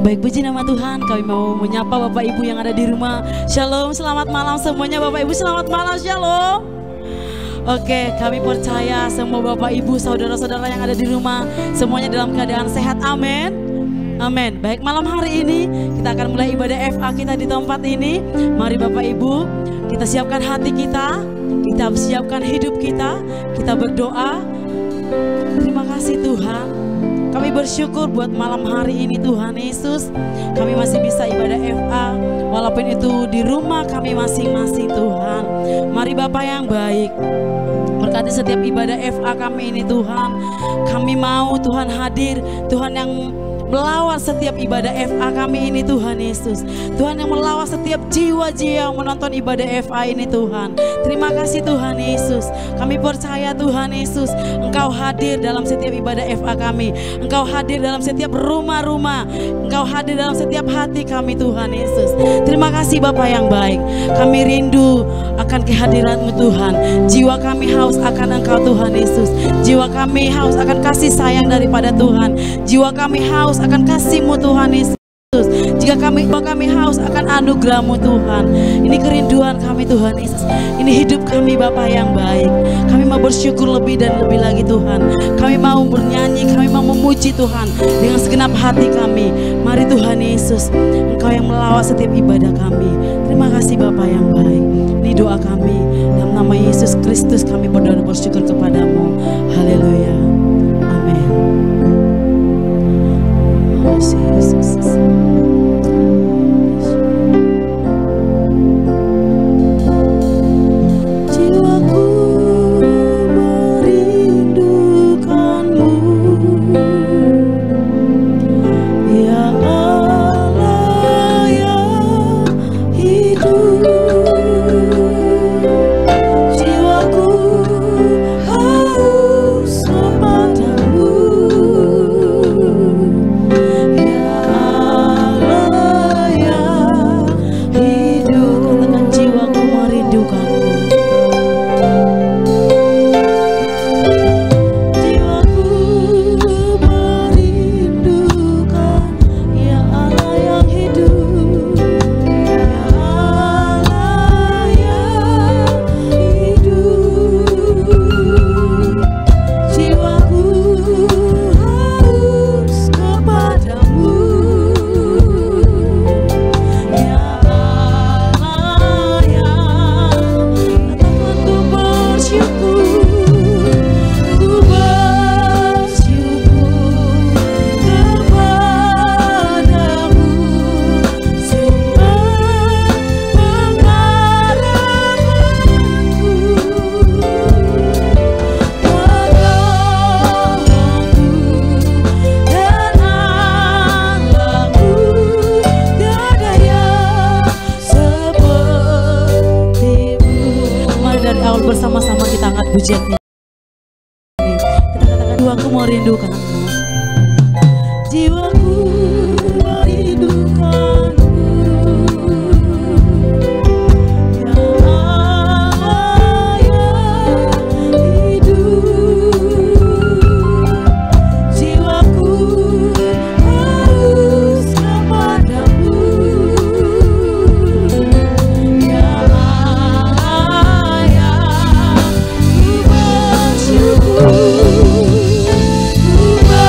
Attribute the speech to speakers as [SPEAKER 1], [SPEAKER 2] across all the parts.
[SPEAKER 1] Baik, puji nama Tuhan. Kami mau menyapa Bapak Ibu yang ada di rumah. Shalom, selamat malam semuanya Bapak Ibu, selamat malam, shalom. Oke, kami percaya semua Bapak Ibu, saudara-saudara yang ada di rumah, semuanya dalam keadaan sehat, amin. Amin. Baik, malam hari ini kita akan mulai ibadah FA kita di tempat ini. Mari Bapak Ibu, kita siapkan hati kita siapkan hidup kita berdoa. Terima kasih Tuhan. Kami bersyukur buat malam hari ini Tuhan Yesus. Kami masih bisa ibadah FA walaupun itu di rumah kami masing-masing Tuhan. Mari Bapa yang baik, berkati setiap ibadah FA kami ini Tuhan. Kami mau Tuhan hadir, Tuhan yang melawat setiap ibadah FA kami ini Tuhan Yesus. Tuhan yang melawat setiap jiwa-jiwa yang menonton ibadah FA ini Tuhan. Terima kasih Tuhan Yesus. Kami percaya Tuhan Yesus, Engkau hadir dalam setiap ibadah FA kami. Engkau hadir dalam setiap rumah-rumah. Engkau hadir dalam setiap hati kami Tuhan Yesus. Terima kasih Bapa yang baik. Kami rindu akan kehadiran-Mu Tuhan. Jiwa kami haus akan Engkau Tuhan Yesus. Jiwa kami haus akan kasih sayang daripada Tuhan. Jiwa kami haus akan kasih-Mu Tuhan Yesus. Jika kami haus akan anugerah-Mu Tuhan. Ini kerinduan kami Tuhan Yesus. Ini hidup kami Bapa yang baik. Kami mau bersyukur lebih dan lebih lagi Tuhan. Kami mau bernyanyi, kami mau memuji Tuhan dengan segenap hati kami. Mari Tuhan Yesus, Engkau yang melawat setiap ibadah kami. Terima kasih Bapa yang baik. Ini doa kami dalam nama Yesus Kristus, kami berdoa dan bersyukur kepadamu. Haleluya. Amin. Yesus. Jiwaku merindukanmu, ya Allah yang hidup. Jiwaku haus kepadamu, ya Allah yang hidup. Katakan jiwaku merindukanmu. Jiwaku merindukan, ya Allah yang hidup. Ya Allah yang hidup. Jiwaku haus kepadamu, ya Allah yang katakan ku bersyukur kepadamu, sumber pengharapanku, penolongku dan Allahku. Tiada yang seperti-Mu. Mari dari awal bersama-sama kita angkat pujian ini. Kita katakan, jiwaku merindukanmu. Jiwaku merindukanmu, ya Allah yang hidup. Jiwaku haus kepadamu, ya Allah yang ku bersyukur, ku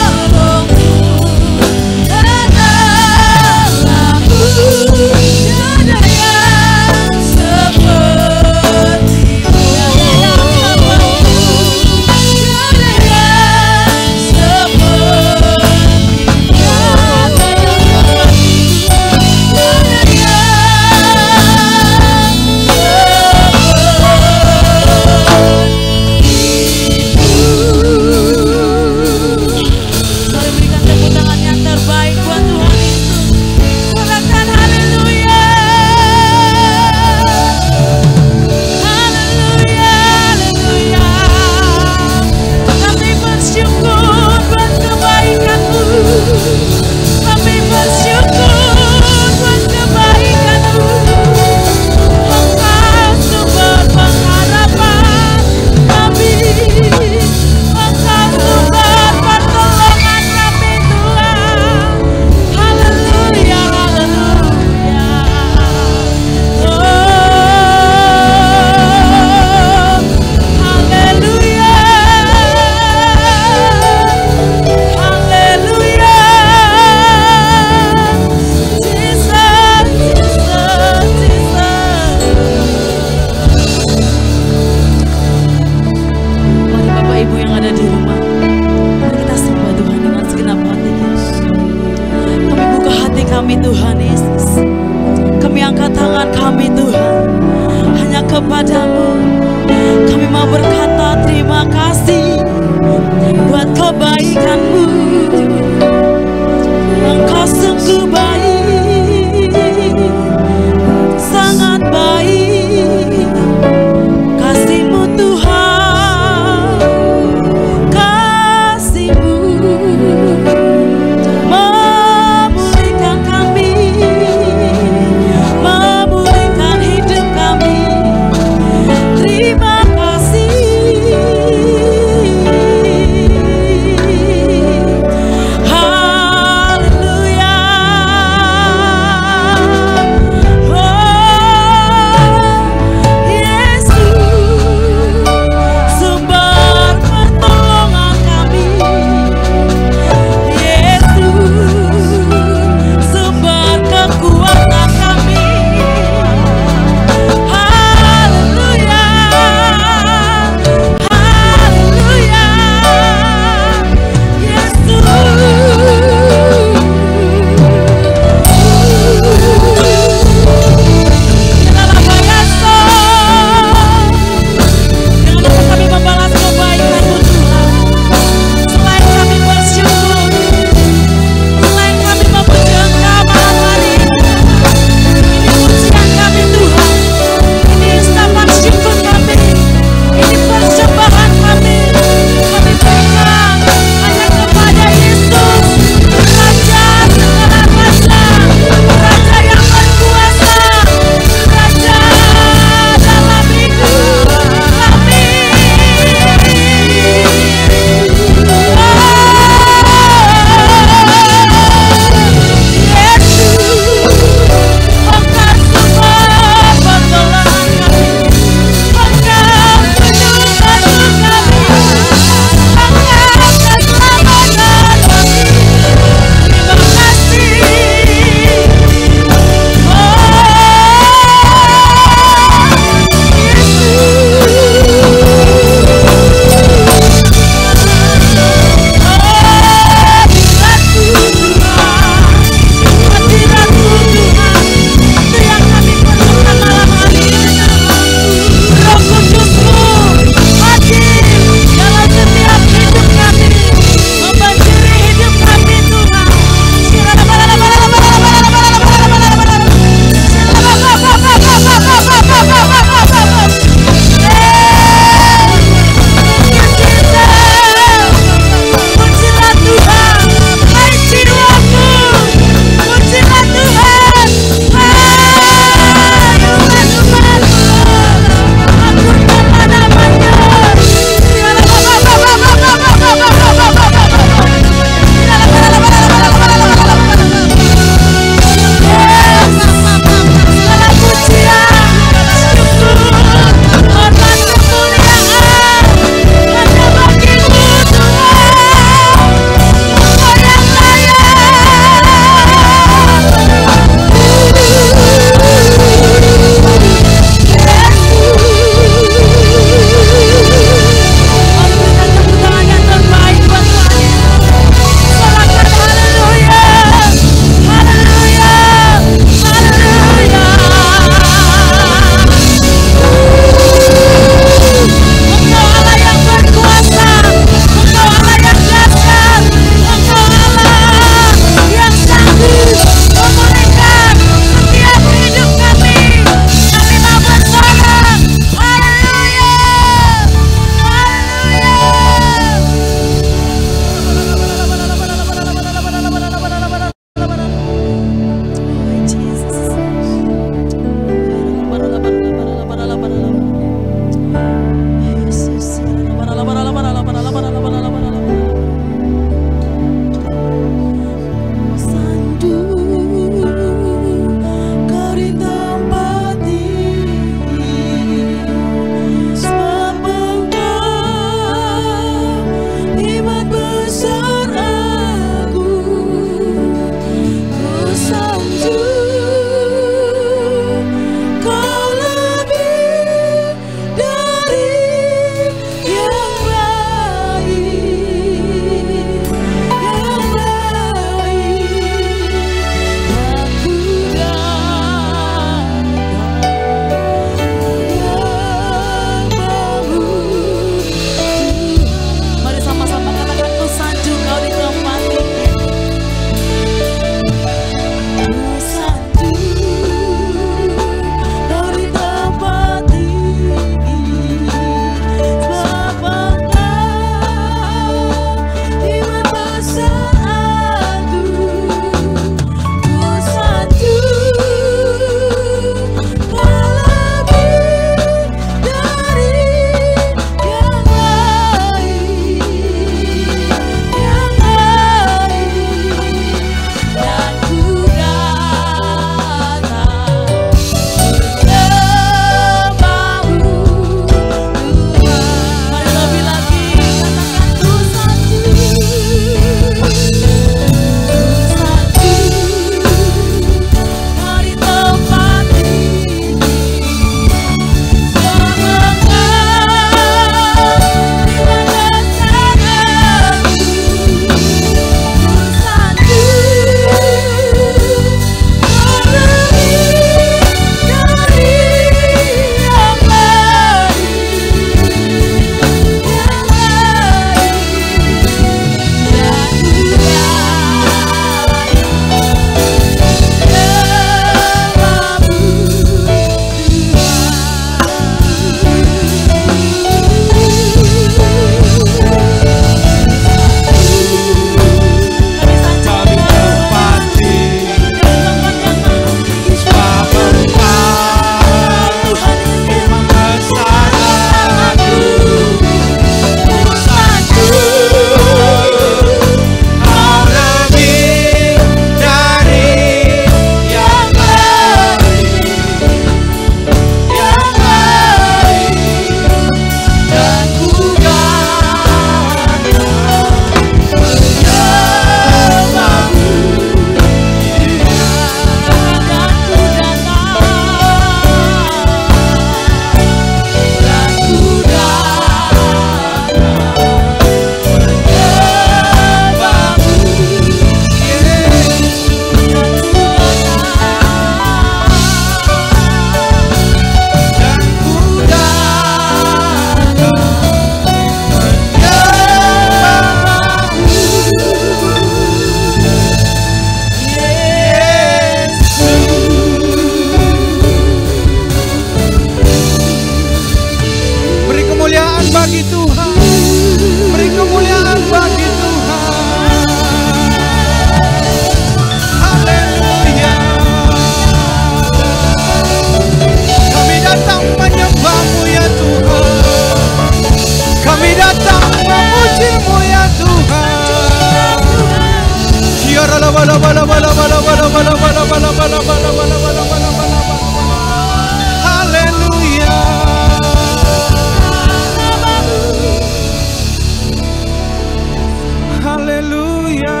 [SPEAKER 2] Haleluya.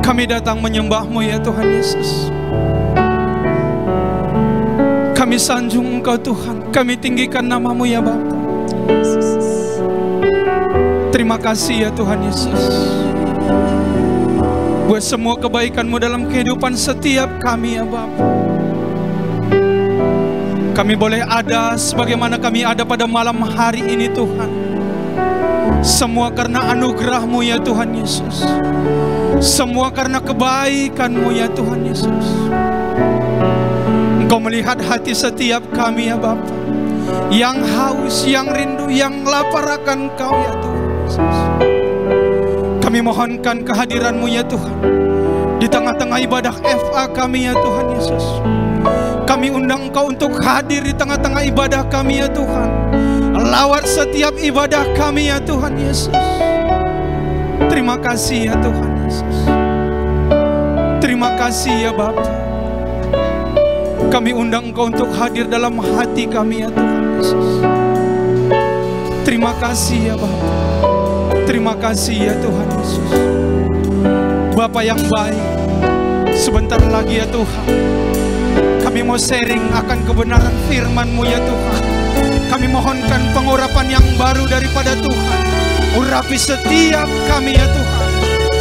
[SPEAKER 2] Kami datang menyembah-Mu ya Tuhan Yesus. Kami sanjung Engkau Tuhan. Kami tinggikan nama-Mu ya Bapa. Terima kasih ya Tuhan Yesus, buat semua kebaikan-Mu dalam kehidupan setiap kami ya Bapa. Kami boleh ada sebagaimana kami ada pada malam hari ini Tuhan. Semua karena anugerah-Mu ya Tuhan Yesus. Semua karena kebaikan-Mu ya Tuhan Yesus. Engkau melihat hati setiap kami ya Bapa, yang haus, yang rindu, yang lapar akan Engkau ya Tuhan Yesus. Kami mohonkan kehadiran-Mu ya Tuhan di tengah-tengah ibadah FA kami ya Tuhan Yesus. Kami undang Engkau untuk hadir di tengah-tengah ibadah kami ya Tuhan. Lawat setiap ibadah kami ya Tuhan Yesus. Terima kasih ya Tuhan Yesus. Terima kasih ya Bapa. Kami undang Engkau untuk hadir dalam hati kami ya Tuhan Yesus. Terima kasih ya Bapa. Terima kasih ya Tuhan Yesus. Bapa yang baik, sebentar lagi ya Tuhan, kami mau sharing akan kebenaran firman-Mu ya Tuhan. Kami mohonkan pengurapan yang baru daripada Tuhan. Urapi setiap kami ya Tuhan.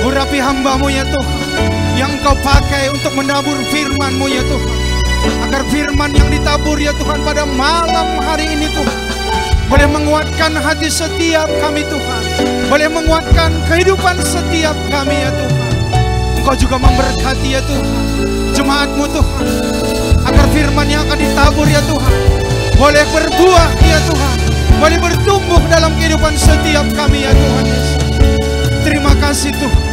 [SPEAKER 2] Urapi hamba-Mu ya Tuhan, yang Kau pakai untuk menabur firman-Mu ya Tuhan. Agar firman yang ditabur ya Tuhan pada malam hari ini Tuhan boleh menguatkan hati setiap kami Tuhan. Boleh menguatkan kehidupan setiap kami ya Tuhan. Engkau juga memberkati ya Tuhan jemaat-Mu Tuhan, agar firman yang akan ditabur ya Tuhan boleh berbuah ya Tuhan, boleh bertumbuh dalam kehidupan setiap kami ya Tuhan Yesus. Terima kasih Tuhan,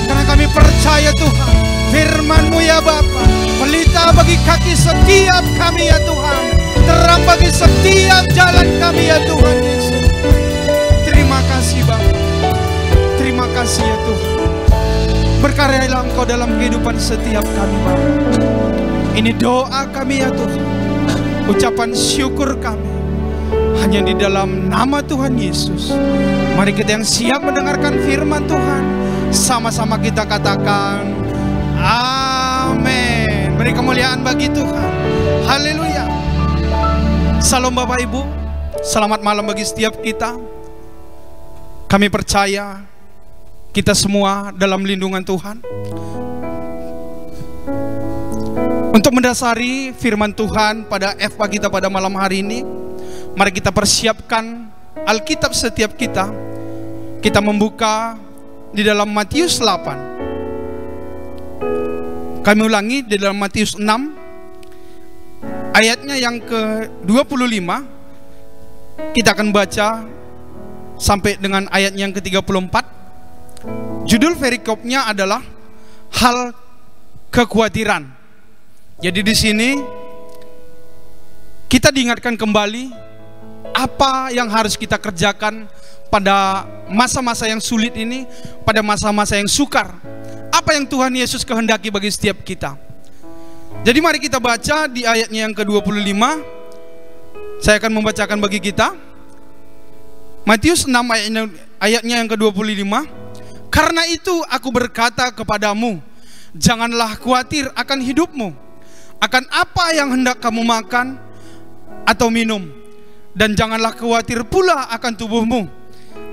[SPEAKER 2] karena kami percaya Tuhan firman-Mu ya Bapa, pelita bagi kaki setiap kami ya Tuhan, terang bagi setiap jalan kami ya Tuhan Yesus. Terima kasih Bapa, terima kasih ya Tuhan. Berkaryalah Engkau dalam kehidupan setiap kami Bapa. Ini doa kami ya Tuhan, ucapan syukur kami hanya di dalam nama Tuhan Yesus. Mari kita yang siap mendengarkan firman Tuhan, sama-sama kita katakan amin. Beri kemuliaan bagi Tuhan. Haleluya. Salam Bapak Ibu, selamat malam bagi setiap kita. Kami percaya kita semua dalam lindungan Tuhan. Untuk mendasari firman Tuhan pada FA kita pada malam hari ini, mari kita persiapkan Alkitab setiap kita. Kita membuka di dalam Matius 8. Kami ulangi di dalam Matius 6 ayatnya yang ke-25. Kita akan baca sampai dengan ayat yang ke-34. Judul perikopnya adalah hal kekhawatiran. Jadi di sini kita diingatkan kembali apa yang harus kita kerjakan pada masa-masa yang sulit ini, pada masa-masa yang sukar. Apa yang Tuhan Yesus kehendaki bagi setiap kita. Jadi mari kita baca di ayatnya yang ke-25. Saya akan membacakan bagi kita Matius 6 ayatnya yang ke-25. Karena itu aku berkata kepadamu, janganlah khawatir akan hidupmu, akan apa yang hendak kamu makan atau minum, dan janganlah khawatir pula akan tubuhmu,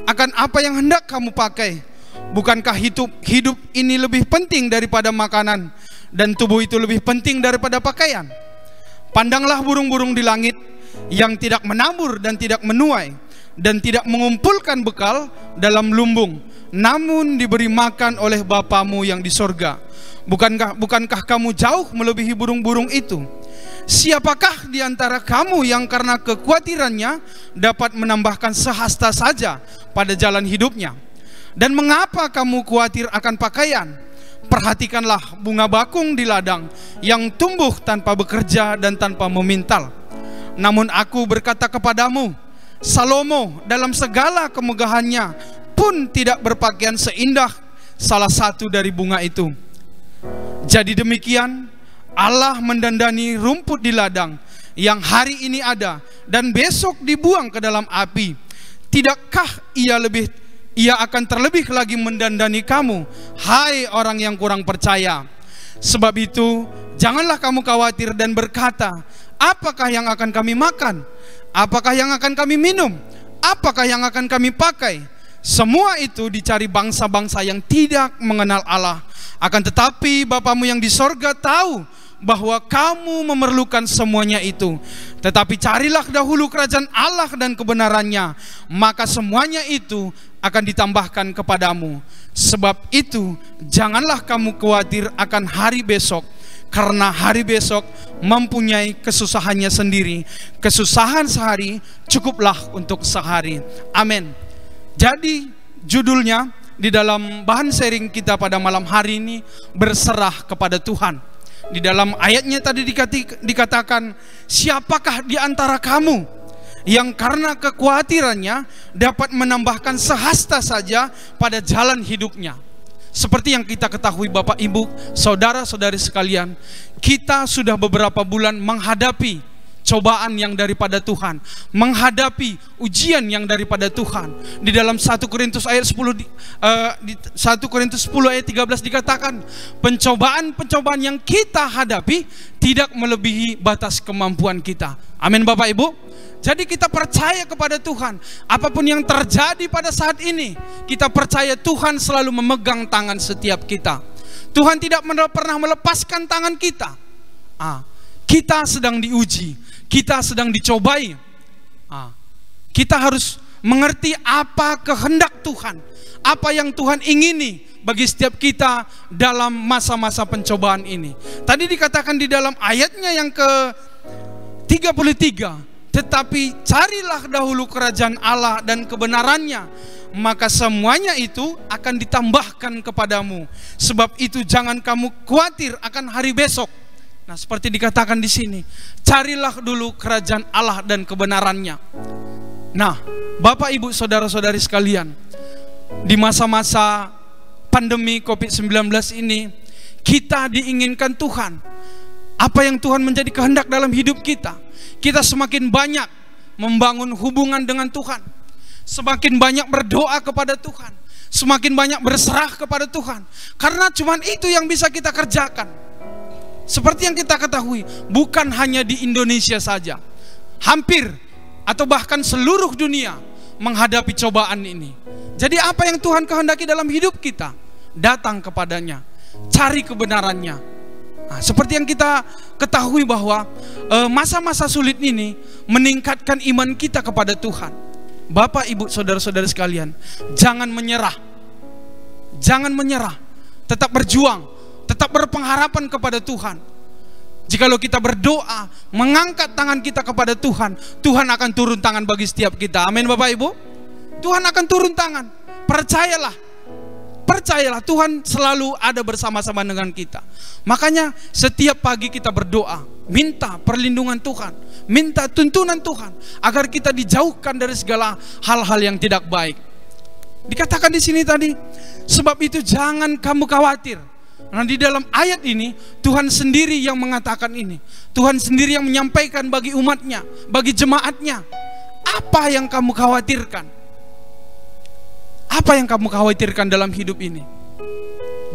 [SPEAKER 2] akan apa yang hendak kamu pakai. Bukankah hidup ini lebih penting daripada makanan, dan tubuh itu lebih penting daripada pakaian? Pandanglah burung-burung di langit, yang tidak menabur dan tidak menuai, dan tidak mengumpulkan bekal dalam lumbung, namun diberi makan oleh Bapamu yang di sorga. Bukankah kamu jauh melebihi burung-burung itu? Siapakah di antara kamu yang karena kekhawatirannya dapat menambahkan sehasta saja pada jalan hidupnya? Dan mengapa kamu khawatir akan pakaian? Perhatikanlah bunga bakung di ladang, yang tumbuh tanpa bekerja dan tanpa memintal. Namun aku berkata kepadamu, Salomo dalam segala kemegahannya pun tidak berpakaian seindah salah satu dari bunga itu. Jadi demikian Allah mendandani rumput di ladang, yang hari ini ada dan besok dibuang ke dalam api, tidakkah ia akan terlebih lagi mendandani kamu, hai orang yang kurang percaya? Sebab itu janganlah kamu khawatir dan berkata, apakah yang akan kami makan? Apakah yang akan kami minum? Apakah yang akan kami pakai? Semua itu dicari bangsa-bangsa yang tidak mengenal Allah. Akan tetapi Bapamu yang di sorga tahu bahwa kamu memerlukan semuanya itu. Tetapi carilah dahulu kerajaan Allah dan kebenarannya, maka semuanya itu akan ditambahkan kepadamu. Sebab itu janganlah kamu khawatir akan hari besok, karena hari besok mempunyai kesusahannya sendiri. Kesusahan sehari cukuplah untuk sehari. Amin. Jadi judulnya di dalam bahan sharing kita pada malam hari ini, berserah kepada Tuhan. Di dalam ayatnya tadi dikatakan, siapakah di antara kamu yang karena kekhawatirannya dapat menambahkan sehasta saja pada jalan hidupnya? Seperti yang kita ketahui Bapak Ibu, saudara-saudari sekalian, kita sudah beberapa bulan menghadapi cobaan yang daripada Tuhan, menghadapi ujian yang daripada Tuhan. Di dalam 1 Korintus ayat 10 1 Korintus 10 ayat 13 dikatakan, pencobaan-pencobaan yang kita hadapi tidak melebihi batas kemampuan kita. Amin Bapak Ibu. Jadi kita percaya kepada Tuhan. Apapun yang terjadi pada saat ini, kita percaya Tuhan selalu memegang tangan setiap kita. Tuhan tidak pernah melepaskan tangan kita. Kita sedang diuji, kita sedang dicobai. Kita harus mengerti apa kehendak Tuhan, apa yang Tuhan ingini bagi setiap kita dalam masa-masa pencobaan ini. Tadi dikatakan di dalam ayatnya yang ke-33, tetapi carilah dahulu kerajaan Allah dan kebenarannya, maka semuanya itu akan ditambahkan kepadamu. Sebab itu jangan kamu khawatir akan hari besok. Nah, seperti dikatakan di sini, carilah dulu kerajaan Allah dan kebenarannya. Nah, Bapak Ibu saudara-saudari sekalian, di masa-masa pandemi COVID-19 ini, kita diinginkan Tuhan. Apa yang Tuhan menjadi kehendak dalam hidup kita? Kita semakin banyak membangun hubungan dengan Tuhan, semakin banyak berdoa kepada Tuhan, semakin banyak berserah kepada Tuhan. Karena cuma itu yang bisa kita kerjakan. Seperti yang kita ketahui, bukan hanya di Indonesia saja, hampir atau bahkan seluruh dunia menghadapi cobaan ini. Jadi apa yang Tuhan kehendaki dalam hidup kita? Datang kepadanya, cari kebenarannya. Nah, seperti yang kita ketahui bahwa masa-masa sulit ini meningkatkan iman kita kepada Tuhan. Bapak, Ibu, saudara-saudari sekalian, jangan menyerah. Jangan menyerah. Tetap berjuang, tetap berpengharapan kepada Tuhan. Jikalau kita berdoa, mengangkat tangan kita kepada Tuhan, Tuhan akan turun tangan bagi setiap kita. Amin Bapak Ibu. Tuhan akan turun tangan. Percayalah. Percayalah, Tuhan selalu ada bersama-sama dengan kita. Makanya setiap pagi kita berdoa, minta perlindungan Tuhan, minta tuntunan Tuhan, agar kita dijauhkan dari segala hal-hal yang tidak baik. Dikatakan di sini tadi, sebab itu jangan kamu khawatir. Nah, di dalam ayat ini Tuhan sendiri yang mengatakan ini. Tuhan sendiri yang menyampaikan bagi umatnya, bagi jemaatnya, apa yang kamu khawatirkan? Apa yang kamu khawatirkan dalam hidup ini?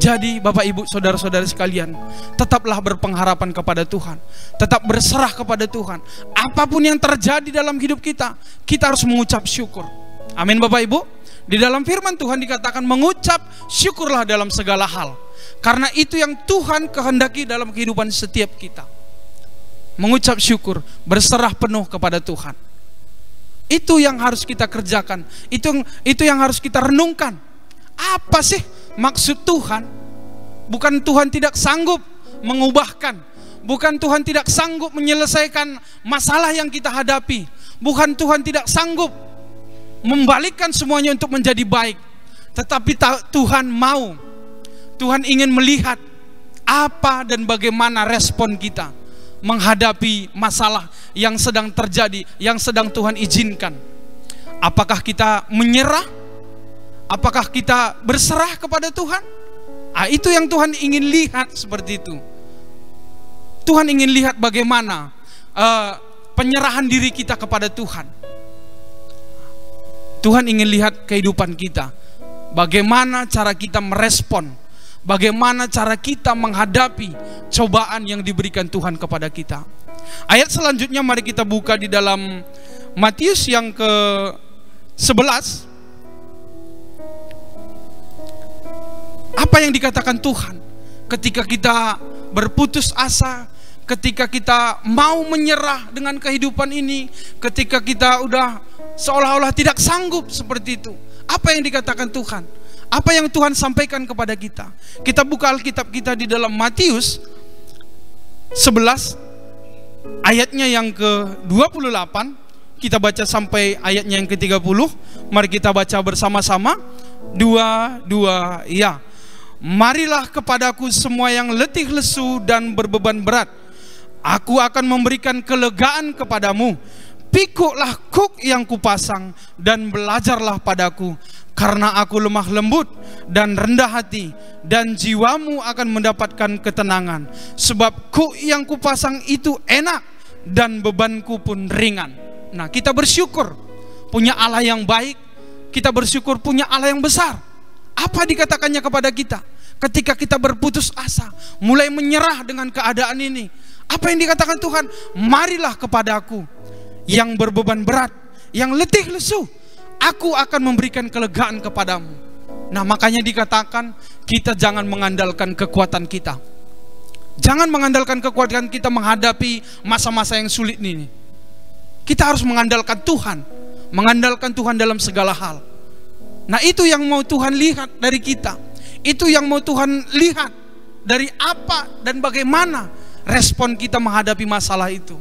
[SPEAKER 2] Jadi Bapak Ibu saudara-saudari sekalian, tetaplah berpengharapan kepada Tuhan, tetap berserah kepada Tuhan. Apapun yang terjadi dalam hidup kita, kita harus mengucap syukur. Amin Bapak Ibu. Di dalam firman Tuhan dikatakan mengucap syukurlah dalam segala hal, karena itu yang Tuhan kehendaki dalam kehidupan setiap kita. Mengucap syukur, berserah penuh kepada Tuhan. Itu yang harus kita kerjakan. Itu yang harus kita renungkan. Apa sih maksud Tuhan? Bukan Tuhan tidak sanggup mengubahkan, bukan Tuhan tidak sanggup menyelesaikan masalah yang kita hadapi, bukan Tuhan tidak sanggup membalikkan semuanya untuk menjadi baik. Tetapi Tuhan mau, Tuhan ingin melihat apa dan bagaimana respon kita menghadapi masalah yang sedang terjadi, yang sedang Tuhan izinkan. Apakah kita menyerah? Apakah kita berserah kepada Tuhan? Itu yang Tuhan ingin lihat, seperti itu. Tuhan ingin lihat bagaimana penyerahan diri kita kepada Tuhan. Tuhan ingin lihat kehidupan kita, bagaimana cara kita merespon, bagaimana cara kita menghadapi cobaan yang diberikan Tuhan kepada kita. Ayat selanjutnya mari kita buka di dalam Matius yang ke-11. Apa yang dikatakan Tuhan ketika kita berputus asa, ketika kita mau menyerah dengan kehidupan ini, ketika kita udah seolah-olah tidak sanggup seperti itu. Apa yang dikatakan Tuhan? Apa yang Tuhan sampaikan kepada kita? Kita buka Alkitab kita di dalam Matius 11 ayatnya yang ke-28. Kita baca sampai ayatnya yang ke-30. Mari kita baca bersama-sama. 2, ya. Marilah kepadaku semua yang letih lesu dan berbeban berat, aku akan memberikan kelegaan kepadamu. Pikuklah kuk yang kupasang dan belajarlah padaku, karena aku lemah lembut dan rendah hati, dan jiwamu akan mendapatkan ketenangan. Sebab kuk yang kupasang itu enak dan bebanku pun ringan. Nah, kita bersyukur punya Allah yang baik, kita bersyukur punya Allah yang besar. Apa dikatakannya kepada kita ketika kita berputus asa, mulai menyerah dengan keadaan ini? Apa yang dikatakan Tuhan? Marilah kepadaku yang berbeban berat, yang letih lesu, aku akan memberikan kelegaan kepadamu. Nah, makanya dikatakan kita jangan mengandalkan kekuatan kita. Jangan mengandalkan kekuatan kita menghadapi masa-masa yang sulit ini. Kita harus mengandalkan Tuhan, mengandalkan Tuhan dalam segala hal. Nah, itu yang mau Tuhan lihat dari kita. Itu yang mau Tuhan lihat dari apa dan bagaimana respon kita menghadapi masalah itu.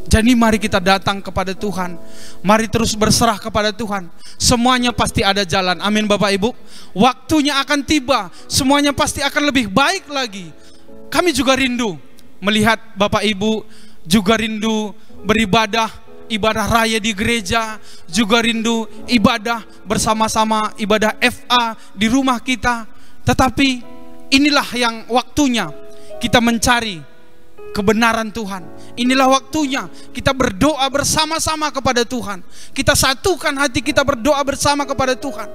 [SPEAKER 2] Jadi mari kita datang kepada Tuhan. Mari terus berserah kepada Tuhan. Semuanya pasti ada jalan. Amin Bapak Ibu. Waktunya akan tiba. Semuanya pasti akan lebih baik lagi. Kami juga rindu melihat Bapak Ibu, juga rindu beribadah, ibadah raya di gereja, juga rindu ibadah bersama-sama, ibadah FA di rumah kita. Tetapi inilah yang waktunya kita mencari kebenaran Tuhan. Inilah waktunya kita berdoa bersama-sama kepada Tuhan. Kita satukan hati kita berdoa bersama kepada Tuhan.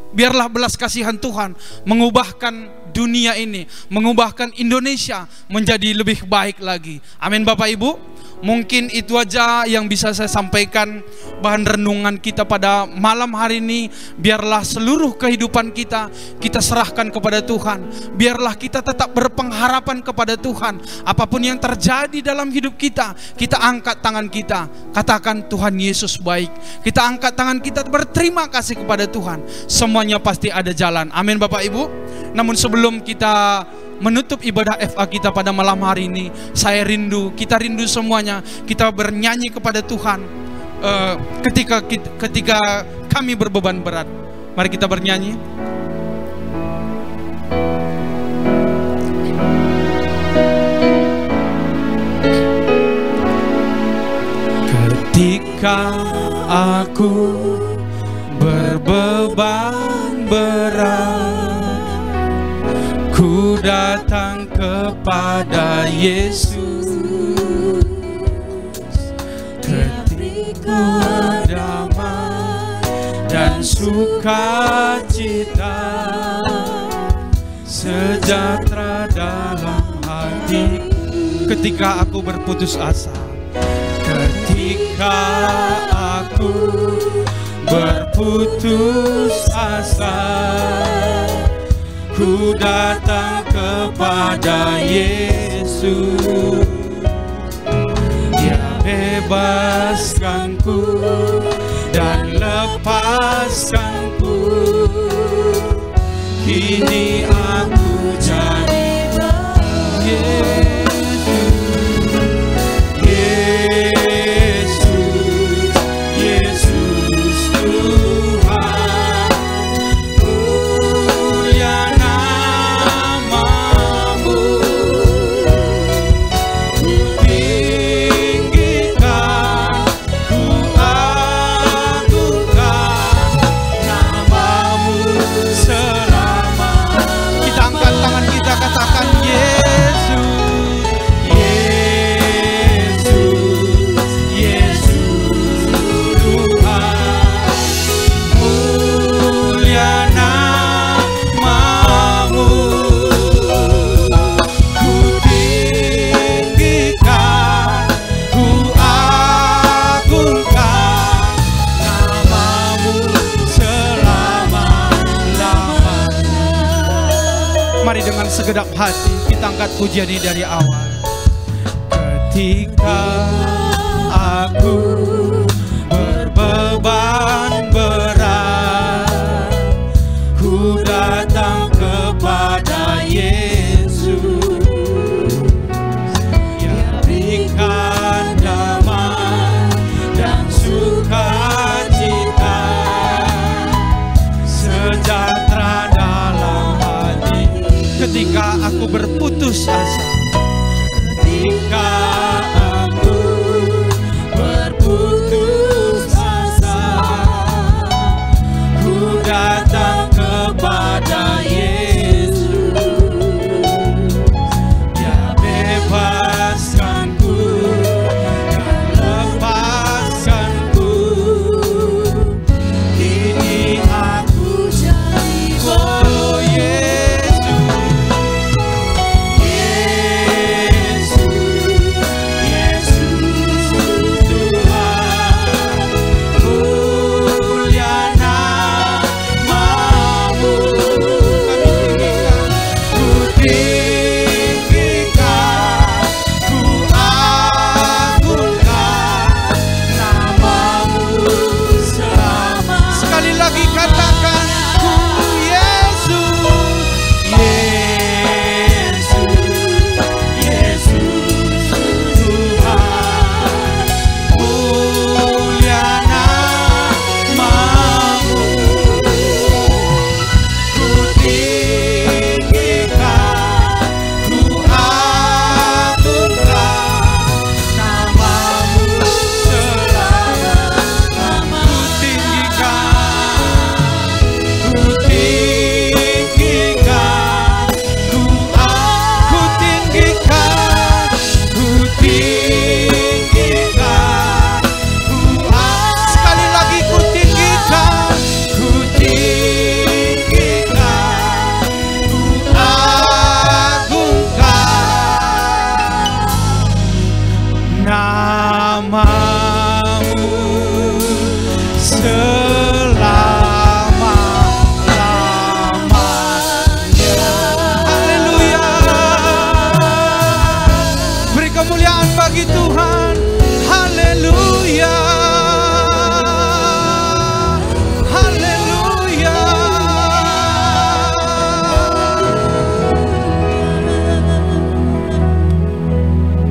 [SPEAKER 2] Biarlah belas kasihan Tuhan mengubahkan dunia ini, mengubahkan Indonesia menjadi lebih baik lagi. Amin Bapak Ibu. Mungkin itu aja yang bisa saya sampaikan, bahan renungan kita pada malam hari ini. Biarlah seluruh kehidupan kita serahkan kepada Tuhan. Biarlah kita tetap berpengharapan kepada Tuhan. Apapun yang terjadi dalam hidup kita angkat tangan kita, katakan Tuhan Yesus baik. Kita angkat tangan kita berterima kasih kepada Tuhan. Semuanya pasti ada jalan. Amin Bapak Ibu. Namun sebelum kita menutup ibadah FA kita pada malam hari ini, kita rindu semuanya, kita bernyanyi kepada Tuhan ketika kami berbeban berat. Mari kita bernyanyi. Ketika aku berbeban berat, ku datang kepada Yesus, ketika damai dan sukacita, sejahtera dalam hati. Ketika aku berputus asa, ketika aku berputus asa, ku datang kepada Yesus. Dia bebaskanku dan lepaskanku. Kini aku jadi dengan segenap hati kita angkat pujian ini dari awal. Ketika aku berbeban berat, ku datang kepada Yesus. Dia berikan damai dan sukacita, sejahtera dalam hati. Ketika aku berputus asa, ketika aku berputus asa, ku datang kepada Yesus. Dia bebaskanku dan lepaskanku. Kini aku jadi oh Yesus,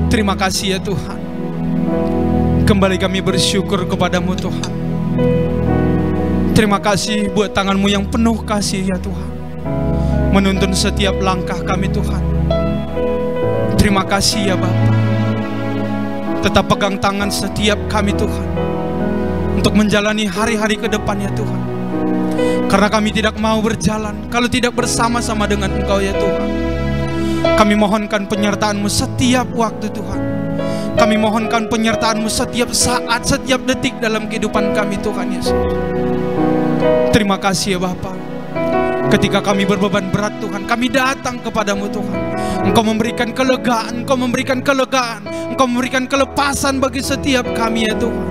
[SPEAKER 2] terima kasih ya Tuhan. Kembali kami bersyukur kepadamu Tuhan. Terima kasih buat tangan-Mu yang penuh kasih ya Tuhan, menuntun setiap langkah kami Tuhan. Terima kasih ya Bapa. Tetap pegang tangan setiap kami Tuhan, untuk menjalani hari-hari ke depan ya Tuhan. Karena kami tidak mau berjalan kalau tidak bersama-sama dengan Engkau ya Tuhan. Kami mohonkan penyertaan-Mu setiap waktu Tuhan. Kami mohonkan penyertaan-Mu setiap saat, setiap detik dalam kehidupan kami Tuhan Yesus. Terima kasih ya Bapa. Ketika kami berbeban berat Tuhan, kami datang kepadamu Tuhan. Engkau memberikan kelegaan, Engkau memberikan kelegaan, Engkau memberikan kelepasan bagi setiap kami ya Tuhan.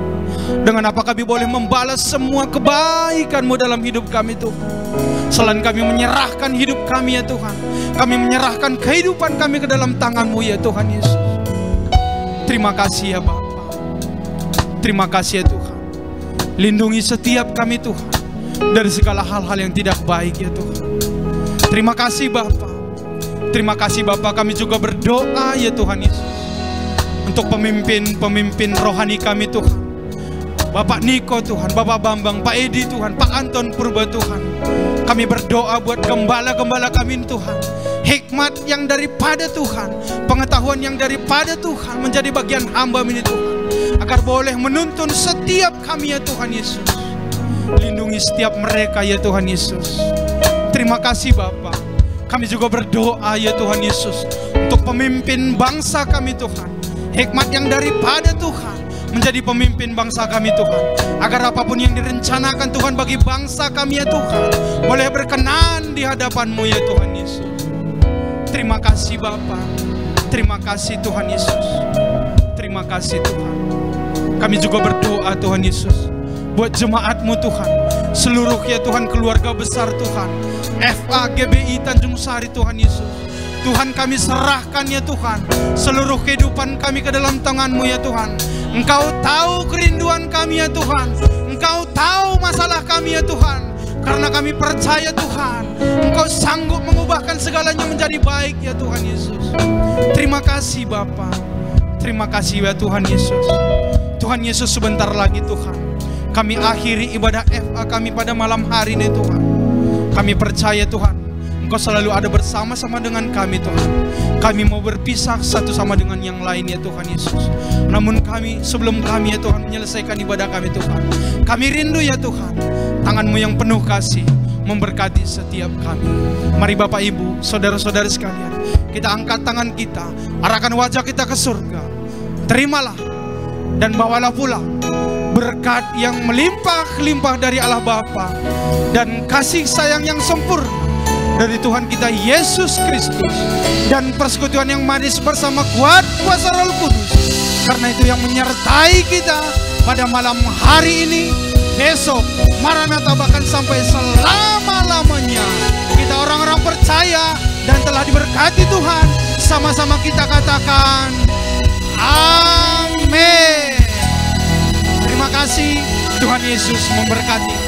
[SPEAKER 2] Dengan apa kami boleh membalas semua kebaikan-Mu dalam hidup kami Tuhan. Selain kami menyerahkan hidup kami ya Tuhan, kami menyerahkan kehidupan kami ke dalam tangan-Mu ya Tuhan Yesus. Terima kasih ya Bapa. Terima kasih ya Tuhan. Lindungi setiap kami Tuhan dari segala hal-hal yang tidak baik ya Tuhan. Terima kasih Bapa. Terima kasih Bapa. Kami juga berdoa ya Tuhan Yesus, untuk pemimpin-pemimpin rohani kami Tuhan. Bapak Niko Tuhan, Bapak Bambang, Pak Edi Tuhan, Pak Anton Purba Tuhan. Kami berdoa buat gembala-gembala kami Tuhan. Hikmat yang daripada Tuhan, pengetahuan yang daripada Tuhan menjadi bagian hamba ini Tuhan, agar boleh menuntun setiap kami ya Tuhan Yesus. Lindungi setiap mereka ya Tuhan Yesus. Terima kasih Bapa. Kami juga berdoa ya Tuhan Yesus, untuk pemimpin bangsa kami Tuhan. Hikmat yang daripada Tuhan menjadi pemimpin bangsa kami Tuhan, agar apapun yang direncanakan Tuhan bagi bangsa kami ya Tuhan, boleh berkenan di hadapan-Mu ya Tuhan Yesus. Terima kasih Bapa. Terima kasih Tuhan Yesus. Terima kasih Tuhan. Kami juga berdoa Tuhan Yesus, buat jemaat-Mu Tuhan, seluruh ya Tuhan keluarga besar Tuhan, FA GBI Tanjung Sari Tuhan Yesus. Tuhan, kami serahkan ya Tuhan seluruh kehidupan kami ke dalam tangan-Mu ya Tuhan. Engkau tahu kerinduan kami ya Tuhan, Engkau tahu masalah kami ya Tuhan. Karena kami percaya Tuhan, Engkau sanggup mengubahkan segalanya menjadi baik ya Tuhan Yesus. Terima kasih Bapa, terima kasih ya Tuhan Yesus. Tuhan Yesus, sebentar lagi Tuhan kami akhiri ibadah FA kami pada malam hari ini Tuhan. Kami percaya Tuhan, Engkau selalu ada bersama-sama dengan kami Tuhan. Kami mau berpisah satu sama dengan yang lain ya Tuhan Yesus. Namun kami, sebelum kami ya Tuhan menyelesaikan ibadah kami Tuhan, kami rindu ya Tuhan, tangan-Mu yang penuh kasih memberkati setiap kami. Mari Bapak Ibu, saudara-saudara sekalian, kita angkat tangan kita, arahkan wajah kita ke surga. Terimalah dan bawalah pulang berkat yang melimpah-limpah dari Allah Bapa dan kasih sayang yang sempurna dari Tuhan kita Yesus Kristus dan persekutuan yang manis bersama kuat kuasa Roh Kudus. Karena itu yang menyertai kita pada malam hari ini, besok, Maranatha, bahkan sampai selama-lamanya. Kita orang-orang percaya dan telah diberkati Tuhan, sama-sama kita katakan amin. Terima kasih, Tuhan Yesus memberkati.